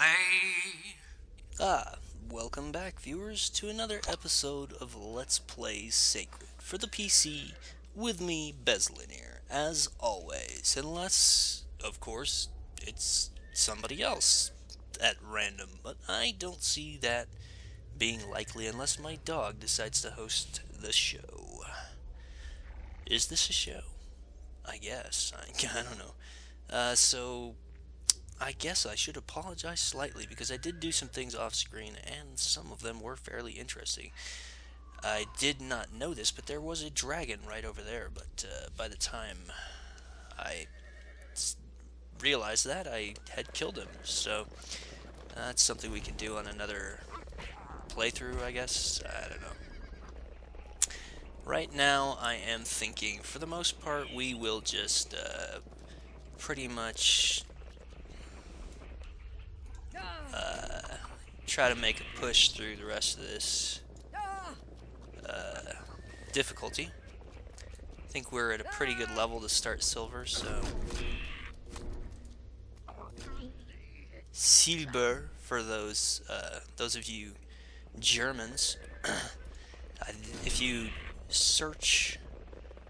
play. Welcome back, viewers, to another episode of Let's Play Sacred for the PC with me, Bezlonir, as always, unless, of course, it's somebody else at random, but I don't see that being likely unless my dog decides to host the show. Is this a show? I guess. I don't know. So I guess I should apologize slightly because I did do some things off screen and some of them were fairly interesting. I did not know this, but there was a dragon right over there, but by the time I realized that, I had killed him. So that's something we can do on another playthrough, I guess. I don't know. Right now, I am thinking, for the most part, we will just pretty much try to make a push through the rest of this difficulty. I think we're at a pretty good level to start silver, so silber for those of you Germans. If you search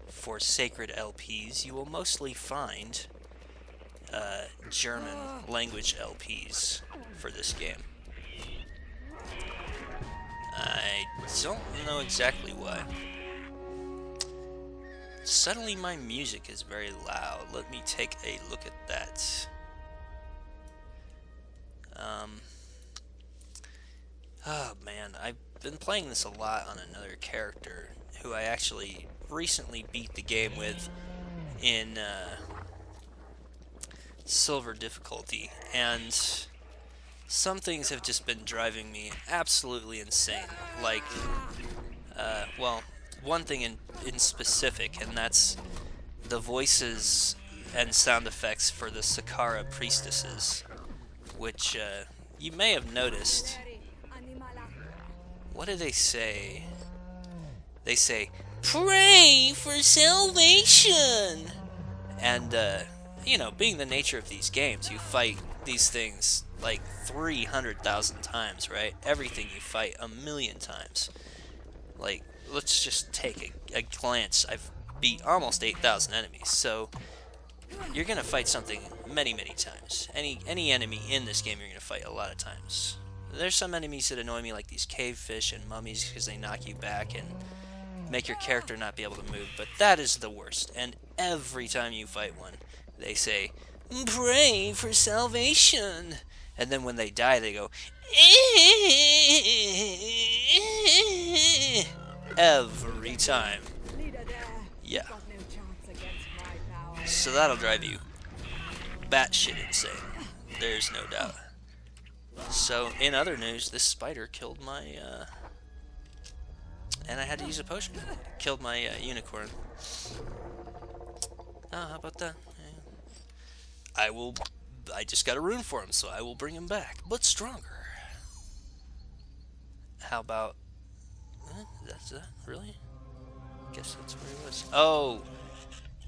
for sacred LPs, you will mostly find German language LPs for this game. I don't know exactly why. Suddenly my music is very loud. Let me take a look at that. Oh man, I've been playing this a lot on another character who I actually recently beat the game with in silver difficulty, and some things have just been driving me absolutely insane. Like, well, one thing in specific, and that's the voices and sound effects for the Sakara priestesses, which you may have noticed. What do they say? They say, "Pray for salvation!" And, you know, being the nature of these games, you fight these things like 300,000 times, right? Everything you fight a million times. Like, let's just take a glance. I've beat almost 8,000 enemies, so you're gonna fight something many, many times. Any enemy in this game you're gonna fight a lot of times. There's some enemies that annoy me, like these cave fish and mummies, because they knock you back and make your character not be able to move, but that is the worst. And every time you fight one, they say, "Pray for salvation." And then when they die, they go, every time. Yeah. So that'll drive you batshit insane. There's no doubt. So, in other news, this spider killed my, and I had to use a potion. Killed my unicorn. Oh, how about that? Yeah. I just got a rune for him, so I will bring him back, but stronger. How about, that's that, really? Guess that's where he was. Oh!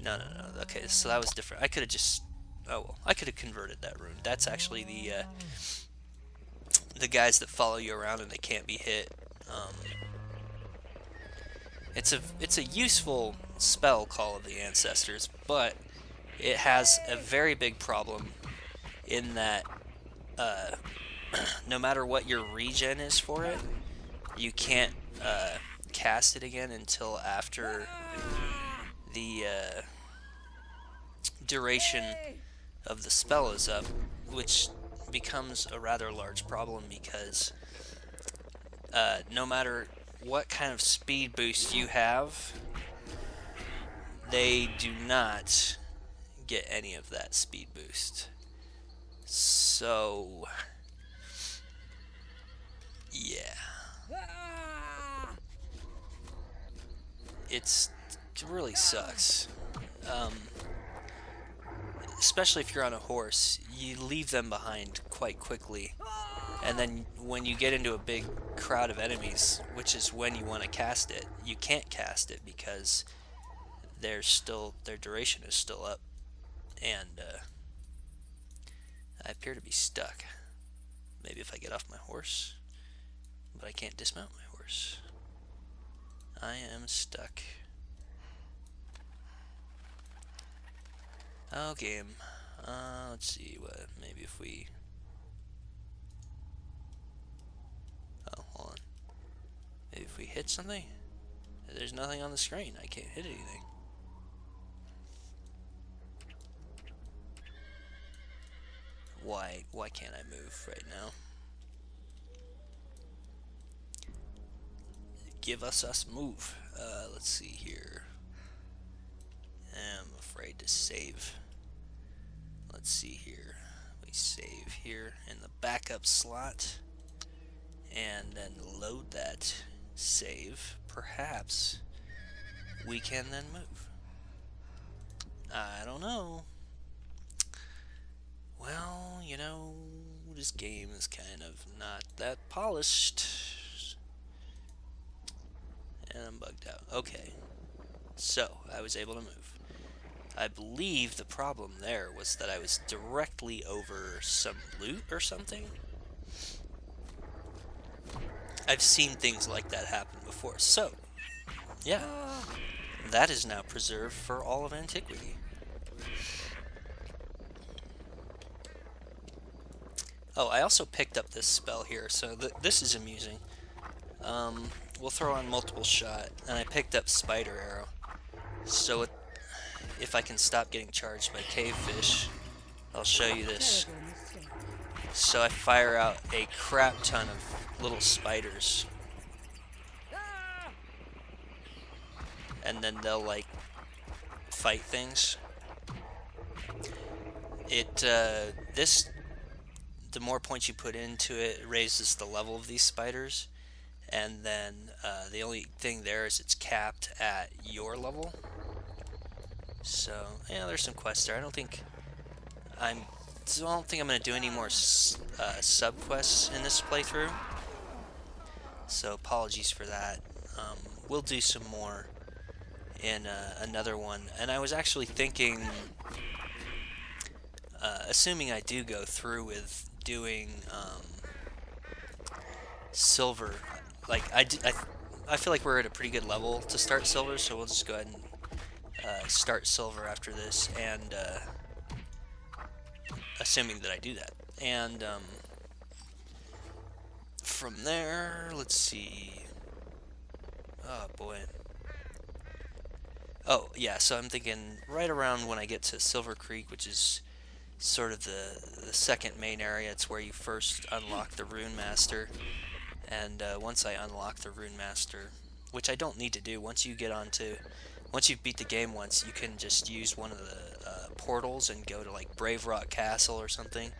No. Okay, so that was different. I could have just, oh well, I could have converted that rune. That's actually the guys that follow you around and they can't be hit. It's a useful spell, Call of the Ancestors, but it has a very big problem in that no matter what your regen is for it, you can't cast it again until after the duration of the spell is up, which becomes a rather large problem because no matter what kind of speed boost you have, they do not get any of that speed boost. So, yeah. It really sucks. Especially if you're on a horse, you leave them behind quite quickly. And then when you get into a big crowd of enemies, which is when you want to cast it, you can't cast it because their duration is still up. And I appear to be stuck. Maybe if I get off my horse. But I can't dismount my horse. I am stuck. Oh, game. Let's see what. Maybe if we. Oh, hold on. Maybe if we hit something. There's nothing on the screen. I can't hit anything. Why can't I move right now? Give us move. Let's see here. I'm afraid to save. Let's see here. We save here in the backup slot and then load that save. Perhaps we can then move. I don't know. Well, you know, this game is kind of not that polished. And I'm bugged out. Okay. So, I was able to move. I believe the problem there was that I was directly over some loot or something. I've seen things like that happen before. So, yeah. That is now preserved for all of antiquity. Oh, I also picked up this spell here, so this is amusing. We'll throw on multiple shot, and I picked up Spider Arrow. So if I can stop getting charged by cave fish, I'll show you this. So I fire out a crap ton of little spiders. And then they'll, like, fight things. The more points you put into it, it raises the level of these spiders. And then the only thing there is it's capped at your level. So yeah, there's some quests there. I don't think I'm going to do any more sub quests in this playthrough. So apologies for that. We'll do some more in another one. And I was actually thinking, assuming I do go through with doing silver. Like I feel like we're at a pretty good level to start silver, so we'll just go ahead and start silver after this, and assuming that I do that. And from there, let's see. Oh boy. Oh yeah, so I'm thinking right around when I get to Silver Creek, which is sort of the second main area. It's where you first unlock the Rune Master. And once I unlock the Rune Master, which I don't need to do, once you've beat the game once, you can just use one of the portals and go to like Brave Rock Castle or something.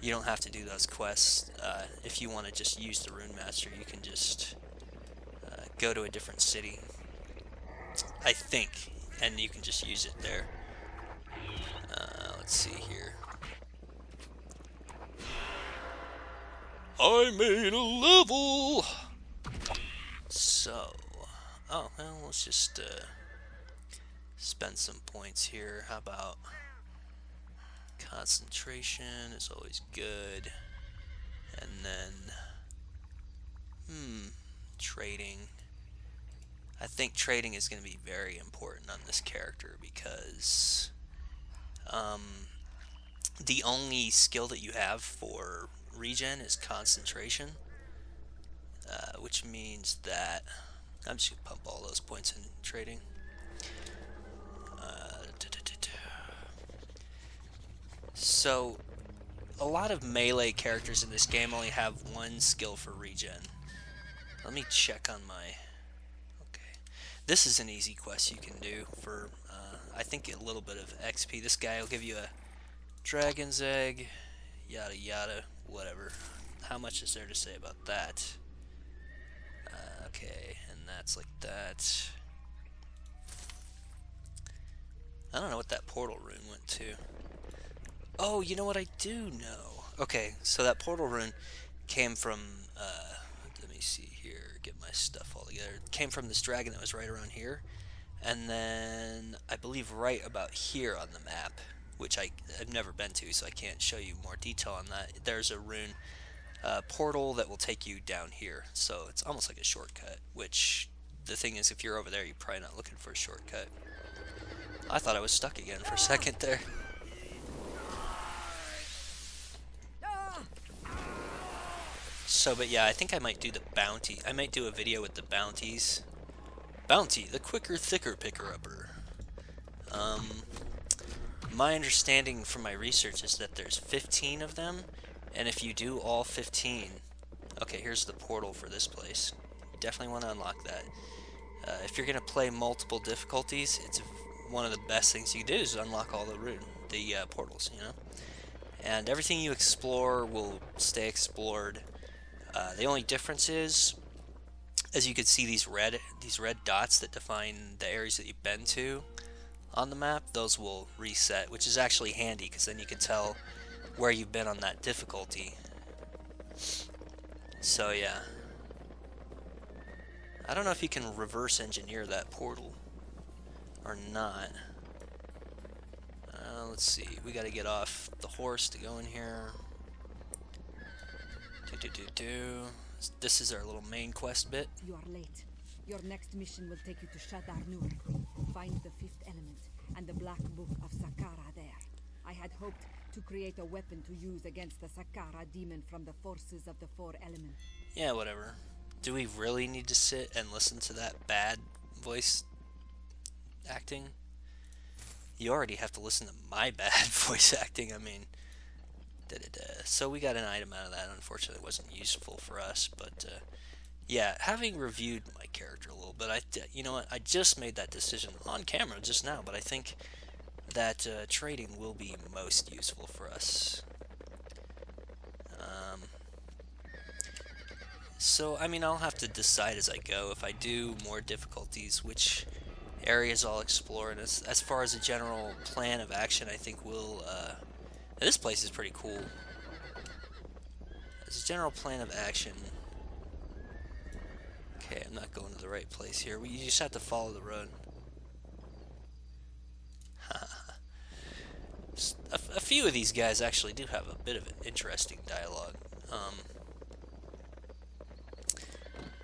You don't have to do those quests. If you want to just use the Rune Master, you can just go to a different city, I think, and you can just use it there. Let's see here. I made a level! So, oh, well, let's just spend some points here. How about concentration is always good. And then, trading. I think trading is going to be very important on this character because the only skill that you have for regen is concentration, which means that I'm just going to pump all those points in trading. So, a lot of melee characters in this game only have one skill for regen. Let me check on my... Okay. This is an easy quest you can do for, I think, a little bit of XP. This guy will give you a dragon's egg, yada yada, whatever. How much is there to say about that? Okay, and that's like that. I don't know what that portal rune went to. Oh, you know what I do know? Okay, so that portal rune came from, let me see here, get my stuff all together. It came from this dragon that was right around here. And then, I believe right about here on the map, which I've never been to, so I can't show you more detail on that. There's a rune portal that will take you down here. So it's almost like a shortcut, which the thing is, if you're over there, you're probably not looking for a shortcut. I thought I was stuck again for a second there. So, but yeah, I think I might do the bounty. I might do a video with the bounties. Bounty, the quicker, thicker picker-upper. My understanding from my research is that there's 15 of them, and if you do all 15... Okay, here's the portal for this place. You definitely want to unlock that. If you're going to play multiple difficulties, it's one of the best things you can do is unlock all the portals, you know? And everything you explore will stay explored. The only difference is, as you can see, these red dots that define the areas that you've been to on the map, those will reset, which is actually handy because then you can tell where you've been on that difficulty. So yeah, I don't know if you can reverse engineer that portal or not. Let's see, we got to get off the horse to go in here. This is our little main quest bit. You are late. Your next mission will take you to Shadar Nur. Find the fifth element and the black book of Sakara there. I had hoped to create a weapon to use against the Sakara demon from the forces of the four elements. Yeah, whatever. Do we really need to sit and listen to that bad voice acting? You already have to listen to my bad voice acting, I mean... So we got an item out of that. Unfortunately, it wasn't useful for us, but yeah, having reviewed my character a little bit, you know what, I just made that decision on camera just now, but I think that trading will be most useful for us. So, I mean, I'll have to decide as I go if I do more difficulties, which areas I'll explore, and as far as a general plan of action, I think we'll... this place is pretty cool. As a general plan of action... Okay, I'm not going to the right place here. You just have to follow the road. A few of these guys actually do have a bit of an interesting dialogue.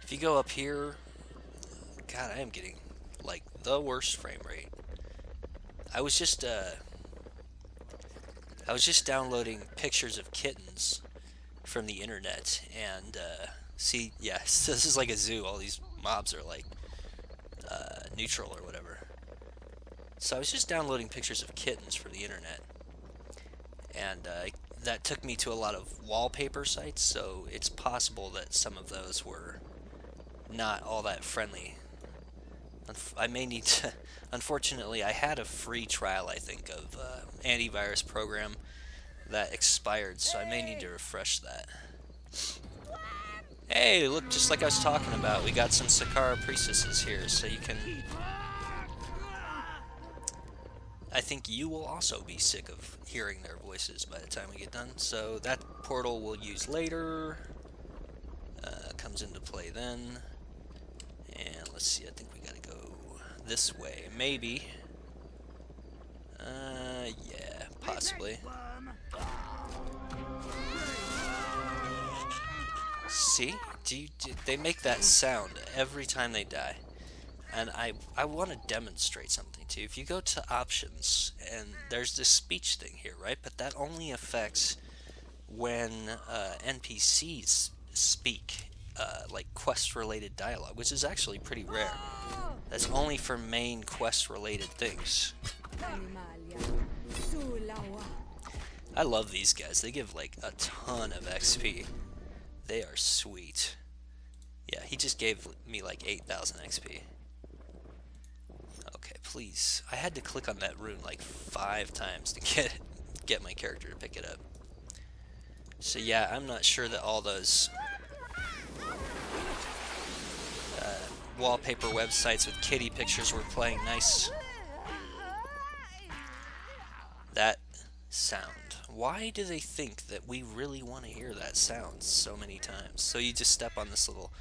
If you go up here... God, I am getting, like, the worst frame rate. I was just downloading pictures of kittens from the internet, and see, yes, this is like a zoo. All these mobs are like neutral or whatever. So I was just downloading pictures of kittens from the internet, and that took me to a lot of wallpaper sites, so it's possible that some of those were not all that friendly. I may need to... Unfortunately, I had a free trial, I think, of antivirus program that expired, so I may need to refresh that. Hey, look, just like I was talking about, we got some Sakara priestesses here, so you can... I think you will also be sick of hearing their voices by the time we get done, so that portal we'll use later. Comes into play then. And let's see, I think we gotta go this way, maybe. Yeah, possibly. See? They make that sound every time they die. And I want to demonstrate something to you. If you go to options, and there's this speech thing here, right? But that only affects when NPCs speak, like quest-related dialogue, which is actually pretty rare. That's only for main quest-related things. I love these guys. They give like a ton of XP. They are sweet. Yeah, he just gave me like 8,000 XP. Okay, please. I had to click on that rune like 5 times to get my character to pick it up. So yeah, I'm not sure that all those wallpaper websites with kitty pictures were playing nice. That sound. Why do they think that we really want to hear that sound so many times? So you just step on this little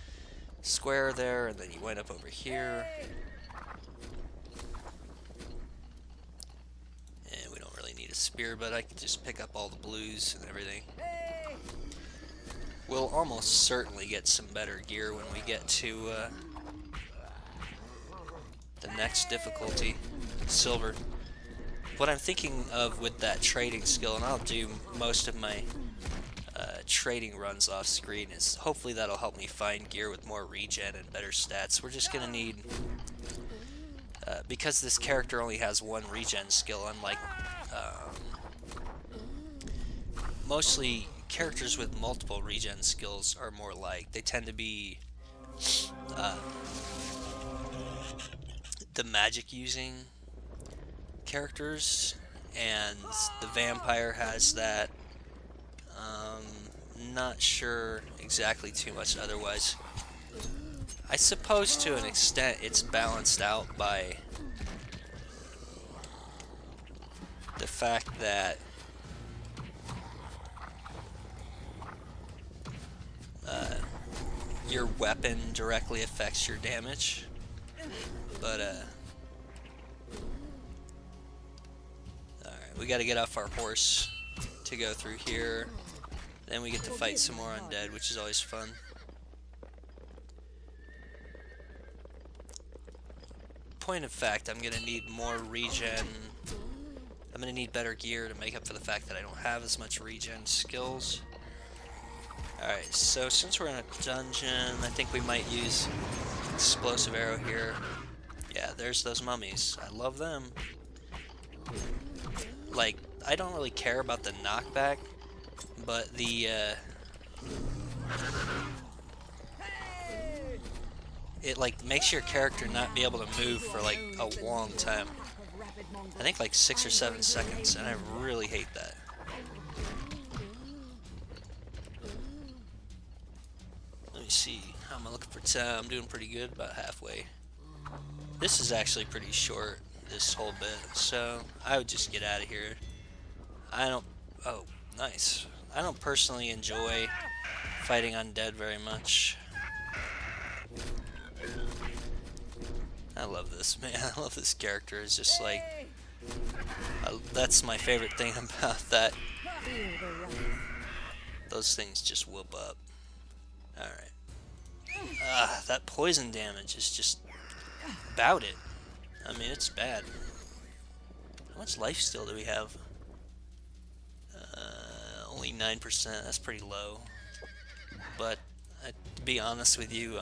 square there, and then you wind up over here. And we don't really need a spear, but I can just pick up all the blues and everything. we'll almost certainly get some better gear when we get to the next difficulty, silver. What I'm thinking of with that trading skill, and I'll do most of my trading runs off screen, is hopefully that'll help me find gear with more regen and better stats. We're just gonna need, because this character only has one regen skill, unlike mostly characters with multiple regen skills are more like, they tend to be the magic using characters, and the vampire has that. Not sure exactly too much otherwise. I suppose to an extent it's balanced out by the fact that your weapon directly affects your damage, but alright, we gotta get off our horse to go through here. Then we get to fight some more undead, which is always fun. Point of fact, I'm gonna need more regen. I'm gonna need better gear to make up for the fact that I don't have as much regen skills. Alright, so since we're in a dungeon, I think we might use explosive arrow here. Yeah, there's those mummies. I love them. Like, I don't really care about the knockback, but the it like makes your character not be able to move for like a long time. I think like 6 or 7 seconds, and I really hate that. Let me see. How am I looking for time? I'm doing pretty good, about halfway. This is actually pretty short, this whole bit, so I would just get out of here. I don't... Oh, nice. I don't personally enjoy fighting undead very much. I love this, man. I love this character. It's just like... that's my favorite thing about that. Those things just whoop up. Alright. That poison damage is just... about it. I mean, it's bad. How much life steal do we have? Only 9%. That's pretty low. But to be honest with you,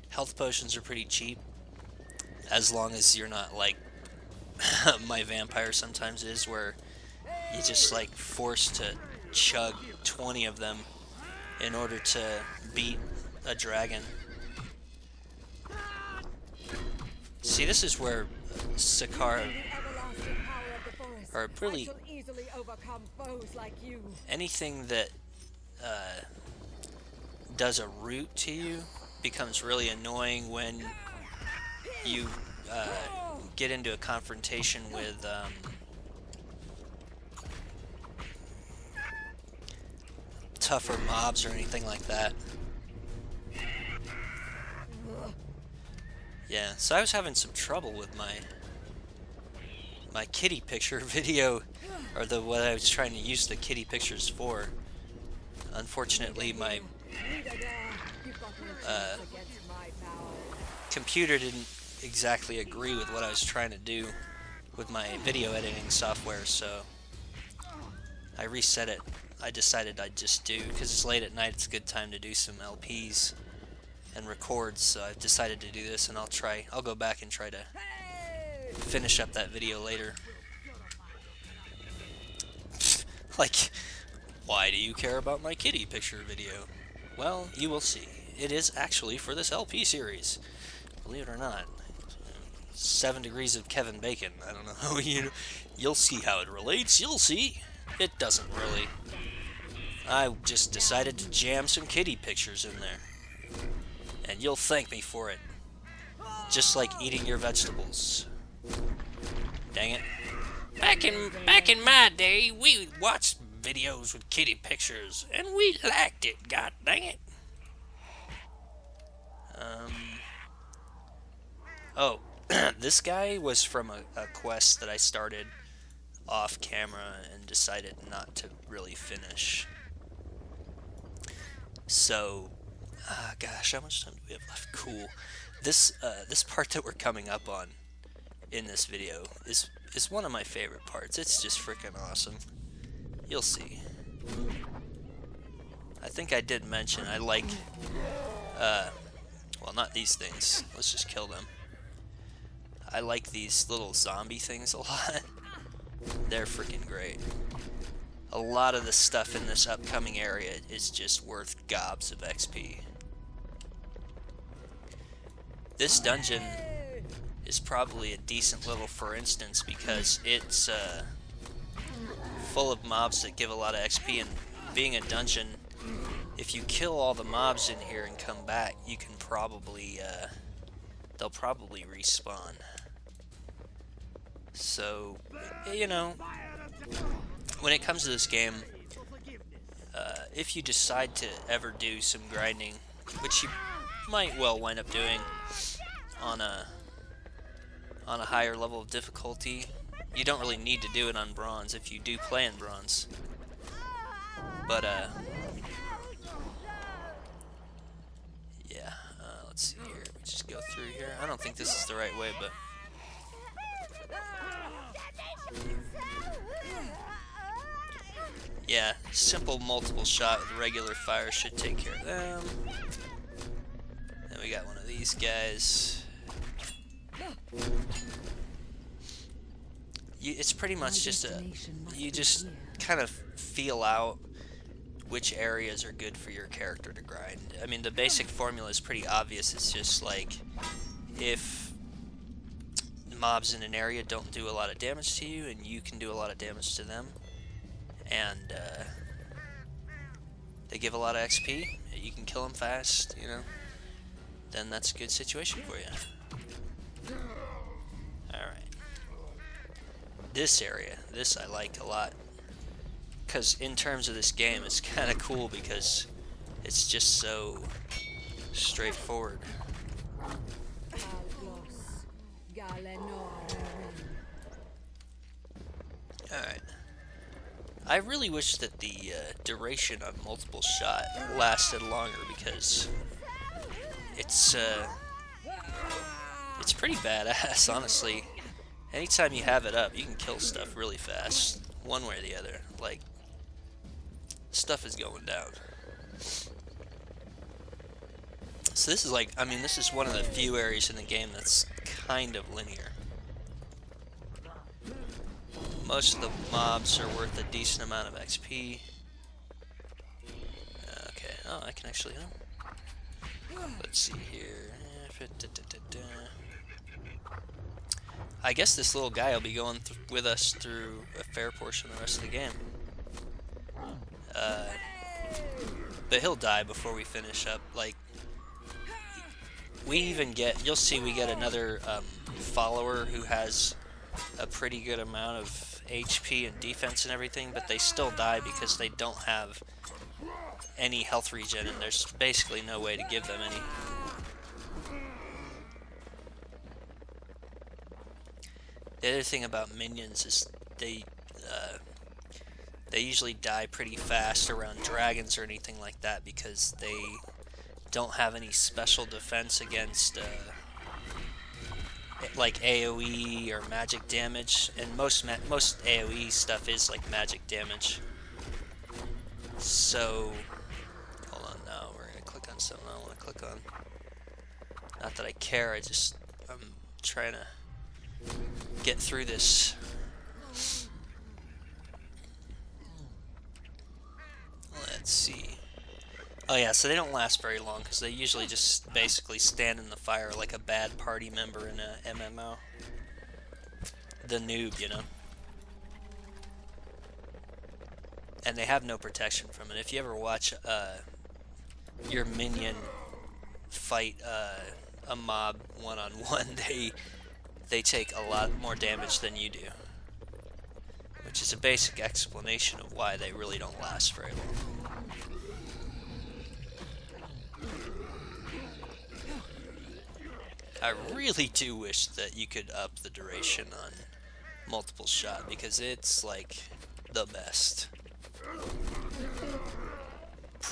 health potions are pretty cheap, as long as you're not like my vampire sometimes is, where you just like forced to chug 20 of them in order to beat a dragon. See, this is where Sakara, or really anything that does a route to you becomes really annoying when you get into a confrontation with tougher mobs or anything like that. Yeah, so I was having some trouble with my kitty picture video, or what I was trying to use the kitty pictures for. Unfortunately, my computer didn't exactly agree with what I was trying to do with my video editing software, so I reset it. I decided I'd just do, because it's late at night, it's a good time to do some LPs and record, so I've decided to do this, and I'll go back and try to finish up that video later. Like, why do you care about my kitty picture video? Well, you will see. It is actually for this LP series. Believe it or not. 7 degrees of Kevin Bacon. I don't know how you'll see how it relates. You'll see. It doesn't really. I just decided to jam some kitty pictures in there. And you'll thank me for it. Just like eating your vegetables. Dang it. Back in my day, we watched videos with kitty pictures, and we liked it, god dang it. Oh, this guy was from a quest that I started off camera and decided not to really finish. So, gosh, how much time do we have left? Cool. This part that we're coming up on in this video is one of my favorite parts. It's just freaking awesome. You'll see. I think I did mention I like, well, not these things. Let's just kill them. I like these little zombie things a lot. They're freaking great. A lot of the stuff in this upcoming area is just worth gobs of XP. This dungeon is probably a decent little for instance because it's full of mobs that give a lot of XP, and being a dungeon, if you kill all the mobs in here and come back, you can probably, they'll probably respawn. So, you know, when it comes to this game, if you decide to ever do some grinding, which you might well wind up doing on a higher level of difficulty, you don't really need to do it on bronze if you do play in bronze. But yeah, let's see here. We just go through here. I don't think this is the right way, but yeah, simple multiple shot with regular fire should take care of them. Then we got one of these guys. It's pretty much just you just kind of feel out which areas are good for your character to grind. I mean, the basic formula is pretty obvious. It's just like, if mobs in an area don't do a lot of damage to you and you can do a lot of damage to them, and they give a lot of XP, you can kill them fast, you know, then that's a good situation for you. Alright. This area, this I like a lot, because in terms of this game, it's kind of cool because it's just so straightforward. Alright. I really wish that the duration of multiple shot lasted longer, because it's pretty badass, honestly. Anytime you have it up, you can kill stuff really fast, one way or the other. Like, stuff is going down. So this is like, I mean, this is one of the few areas in the game that's kind of linear. Most of the mobs are worth a decent amount of XP. Okay, oh, I can actually, let's see here. I guess this little guy will be going with us through a fair portion of the rest of the game. But he'll die before we finish up. Like, we even get, you'll see we get another follower who has a pretty good amount of HP and defense and everything, but they still die because they don't have any health regen, and there's basically no way to give them any. The other thing about minions is they usually die pretty fast around dragons or anything like that, because they don't have any special defense against like AoE or magic damage, and most AoE stuff is like magic damage. So, hold on, now we're gonna click on something I don't want to click on. Not that I care, I'm trying to get through this. Let's see. Oh yeah, so they don't last very long because they usually just basically stand in the fire like a bad party member in a MMO. The noob, you know. And they have no protection from it. If you ever watch your minion fight a mob one-on-one, they take a lot more damage than you do, which is a basic explanation of why they really don't last very long. I really do wish that you could up the duration on multiple shot, because it's like the best.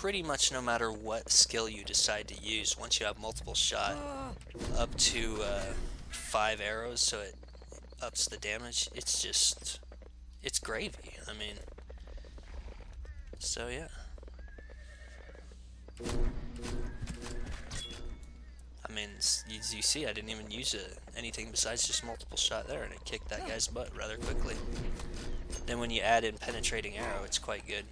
pretty much no matter what skill you decide to use, once you have multiple shot, up to 5 arrows, so it ups the damage, it's gravy. I mean, so yeah. I mean, as you see, I didn't even use anything besides just multiple shot there, and it kicked that guy's butt rather quickly. Then when you add in penetrating arrow, it's quite good.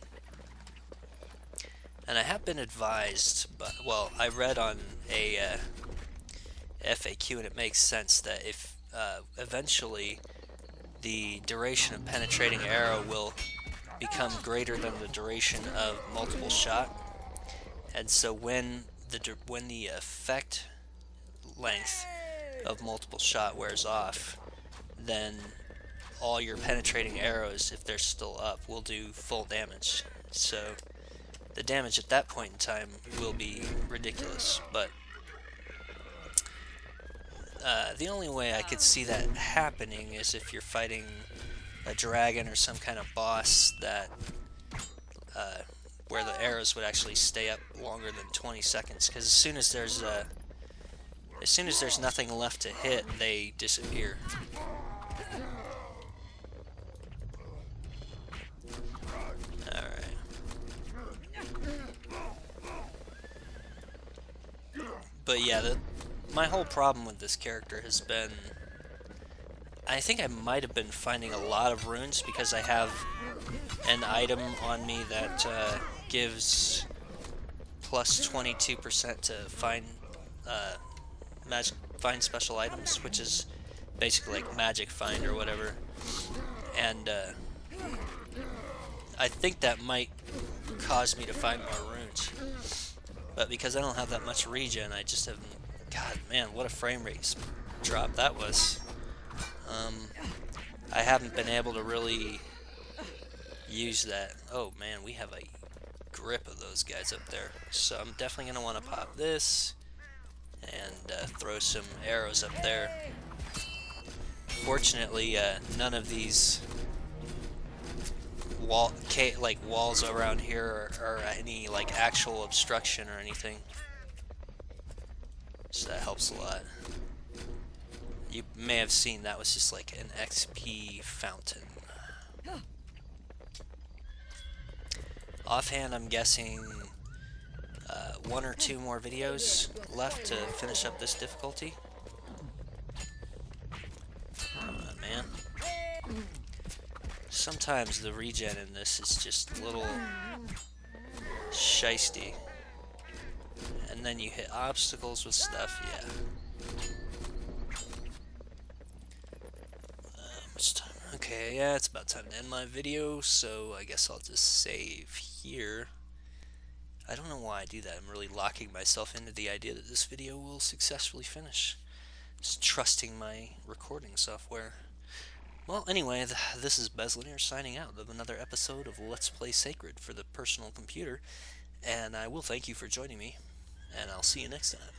And I have been advised, but well, I read on a FAQ, and it makes sense that if eventually the duration of penetrating arrow will become greater than the duration of multiple shot, and so when the effect length of multiple shot wears off, then all your penetrating arrows, if they're still up, will do full damage. So the damage at that point in time will be ridiculous, but the only way I could see that happening is if you're fighting a dragon or some kind of boss that where the arrows would actually stay up longer than 20 seconds, because as soon as there's nothing left to hit, they disappear. Alright. But yeah, my whole problem with this character has been, I think I might have been finding a lot of runes because I have an item on me that gives plus 22% to find find special items, which is basically like magic find or whatever. And I think that might cause me to find more runes. But because I don't have that much regen, I just haven't. God, man, what a frame rate drop that was. I haven't been able to really use that. Oh man, we have a grip of those guys up there. So I'm definitely going to want to pop this and throw some arrows up there. Fortunately, none of these walls around here are any like actual obstruction or anything. So that helps a lot. You may have seen that was just like an XP fountain. Offhand, I'm guessing 1 or 2 more videos left to finish up this difficulty. Come on, man. Sometimes the regen in this is just a little shisty. And then you hit obstacles with stuff, yeah. Much time? Okay, yeah, it's about time to end my video, so I guess I'll just save here. I don't know why I do that. I'm really locking myself into the idea that this video will successfully finish. Just trusting my recording software. Well, anyway, this is Bezlonir signing out of another episode of Let's Play Sacred for the personal computer, and I will thank you for joining me, and I'll see you next time.